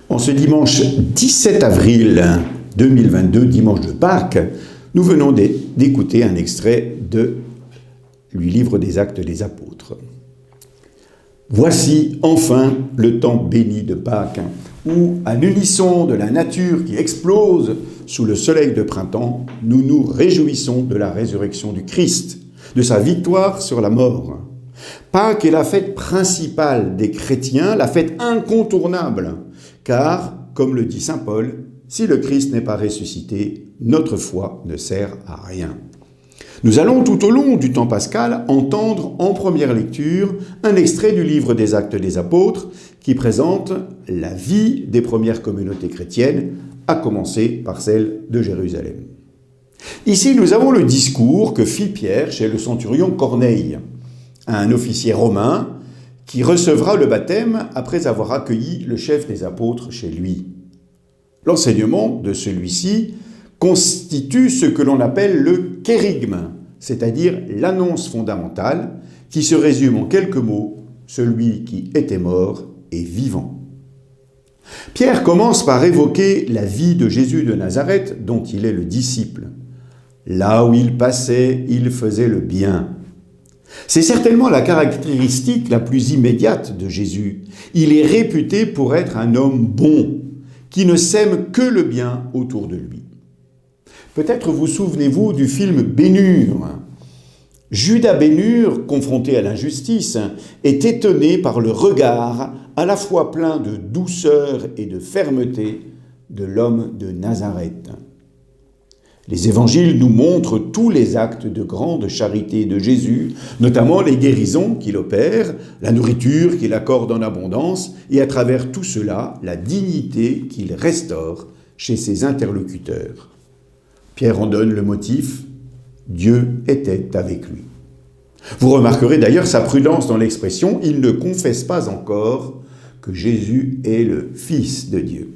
En ce dimanche 17 avril 2022, dimanche de Pâques, nous venons d'écouter un extrait du livre des Actes des Apôtres. Voici enfin le temps béni de Pâques, où, à l'unisson de la nature qui explose sous le soleil de printemps, nous nous réjouissons de la résurrection du Christ, de sa victoire sur la mort. Pâques est la fête principale des chrétiens, la fête incontournable, car, comme le dit saint Paul, si le Christ n'est pas ressuscité, notre foi ne sert à rien. Nous allons tout au long du temps pascal entendre en première lecture un extrait du livre des Actes des Apôtres qui présente la vie des premières communautés chrétiennes, à commencer par celle de Jérusalem. Ici, nous avons le discours que fit Pierre chez le centurion Corneille, un officier romain qui recevra le baptême après avoir accueilli le chef des apôtres chez lui. L'enseignement de celui-ci constitue ce que l'on appelle le kérygme, c'est-à-dire l'annonce fondamentale qui se résume en quelques mots, celui qui était mort est vivant. Pierre commence par évoquer la vie de Jésus de Nazareth dont il est le disciple. Là où il passait, il faisait le bien. C'est certainement la caractéristique la plus immédiate de Jésus. Il est réputé pour être un homme bon, qui ne sème que le bien autour de lui. Peut-être vous souvenez-vous du film Ben-Hur. Judas Ben-Hur, confronté à l'injustice, est étonné par le regard à la fois plein de douceur et de fermeté de l'homme de Nazareth. Les évangiles nous montrent tous les actes de grande charité de Jésus, notamment les guérisons qu'il opère, la nourriture qu'il accorde en abondance, et à travers tout cela, la dignité qu'il restaure chez ses interlocuteurs. Pierre en donne le motif, Dieu était avec lui. Vous remarquerez d'ailleurs sa prudence dans l'expression, il ne confesse pas encore que Jésus est le Fils de Dieu.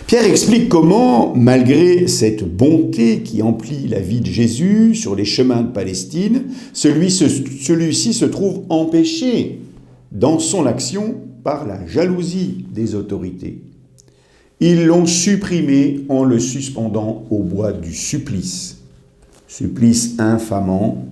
Pierre explique comment, malgré cette bonté qui emplit la vie de Jésus sur les chemins de Palestine, celui-ci se trouve empêché dans son action par la jalousie des autorités. Ils l'ont supprimé en le suspendant au bois du supplice. Supplice infamant,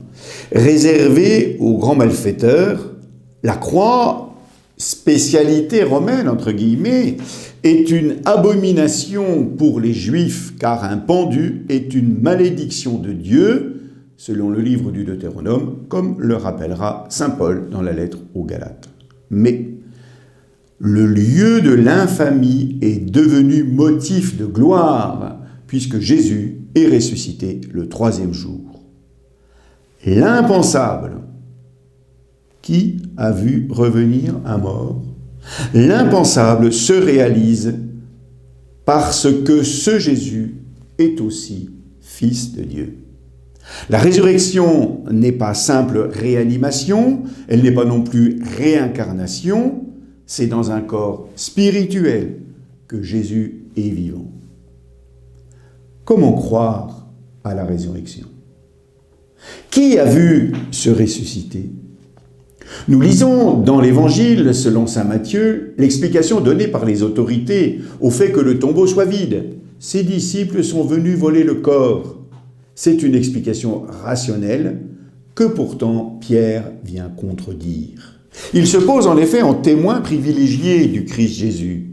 réservé aux grands malfaiteurs. La croix, spécialité romaine, entre guillemets, est une abomination pour les Juifs, car un pendu est une malédiction de Dieu, selon le livre du Deutéronome, comme le rappellera saint Paul dans la lettre aux Galates. Mais le lieu de l'infamie est devenu motif de gloire, puisque Jésus est ressuscité le 3e jour. L'impensable, qui a vu revenir un mort? L'impensable se réalise parce que ce Jésus est aussi Fils de Dieu. La résurrection n'est pas simple réanimation, elle n'est pas non plus réincarnation, c'est dans un corps spirituel que Jésus est vivant. Comment croire à la résurrection? Qui a vu se ressusciter? Nous lisons dans l'Évangile, selon saint Matthieu, l'explication donnée par les autorités au fait que le tombeau soit vide. Ses disciples sont venus voler le corps. C'est une explication rationnelle que pourtant Pierre vient contredire. Il se pose en effet en témoin privilégié du Christ Jésus.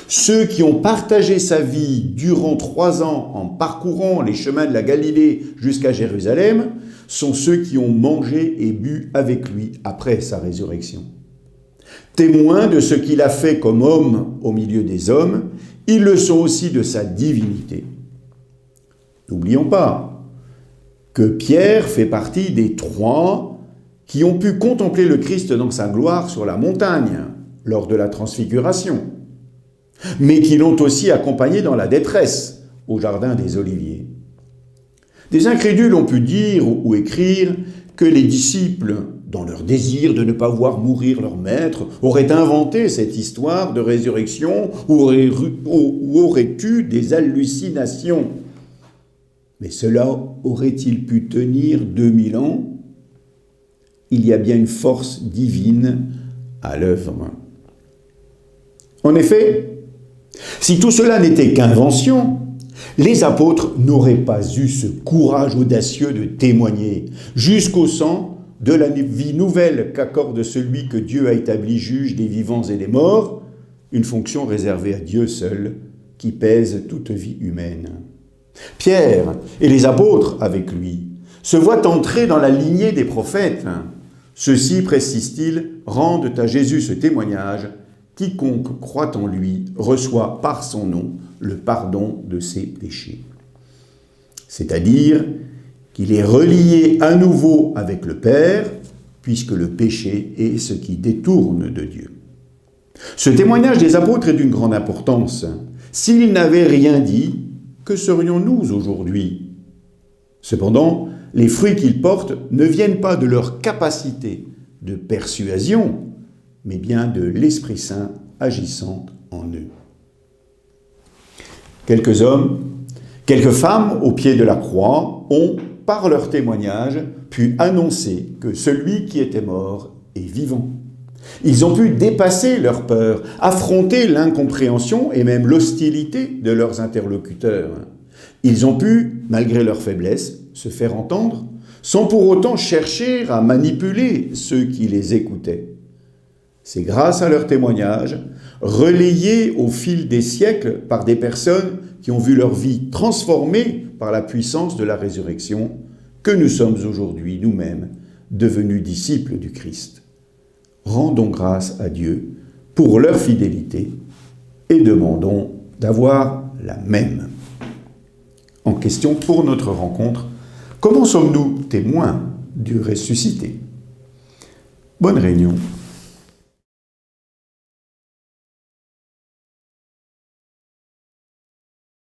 Ceux qui ont partagé sa vie durant 3 ans en parcourant les chemins de la Galilée jusqu'à Jérusalem sont ceux qui ont mangé et bu avec lui après sa résurrection. Témoins de ce qu'il a fait comme homme au milieu des hommes, ils le sont aussi de sa divinité. N'oublions pas que Pierre fait partie des 3 qui ont pu contempler le Christ dans sa gloire sur la montagne lors de la transfiguration, mais qui l'ont aussi accompagné dans la détresse au jardin des Oliviers. Des incrédules ont pu dire ou écrire que les disciples, dans leur désir de ne pas voir mourir leur maître, auraient inventé cette histoire de résurrection ou auraient eu des hallucinations. Mais cela aurait-il pu tenir 2000 ans? Il y a bien une force divine à l'œuvre. En effet, si tout cela n'était qu'invention, les apôtres n'auraient pas eu ce courage audacieux de témoigner jusqu'au sang de la vie nouvelle qu'accorde celui que Dieu a établi juge des vivants et des morts, une fonction réservée à Dieu seul, qui pèse toute vie humaine. Pierre et les apôtres avec lui se voient entrer dans la lignée des prophètes. Ceux-ci, précise-t-il, rendent à Jésus ce témoignage: quiconque croit en lui reçoit par son nom le pardon de ses péchés. C'est-à-dire qu'il est relié à nouveau avec le Père, puisque le péché est ce qui détourne de Dieu. Ce témoignage des apôtres est d'une grande importance. S'ils n'avaient rien dit, que serions-nous aujourd'hui? Cependant, les fruits qu'ils portent ne viennent pas de leur capacité de persuasion, mais bien de l'Esprit Saint agissant en eux. Quelques hommes, quelques femmes au pied de la croix ont, par leur témoignage, pu annoncer que celui qui était mort est vivant. Ils ont pu dépasser leur peur, affronter l'incompréhension et même l'hostilité de leurs interlocuteurs. Ils ont pu, malgré leur faiblesse, se faire entendre, sans pour autant chercher à manipuler ceux qui les écoutaient. C'est grâce à leur témoignage, relayés au fil des siècles par des personnes qui ont vu leur vie transformée par la puissance de la résurrection, que nous sommes aujourd'hui nous-mêmes devenus disciples du Christ. Rendons grâce à Dieu pour leur fidélité et demandons d'avoir la même. En question pour notre rencontre, comment sommes-nous témoins du ressuscité? Bonne réunion.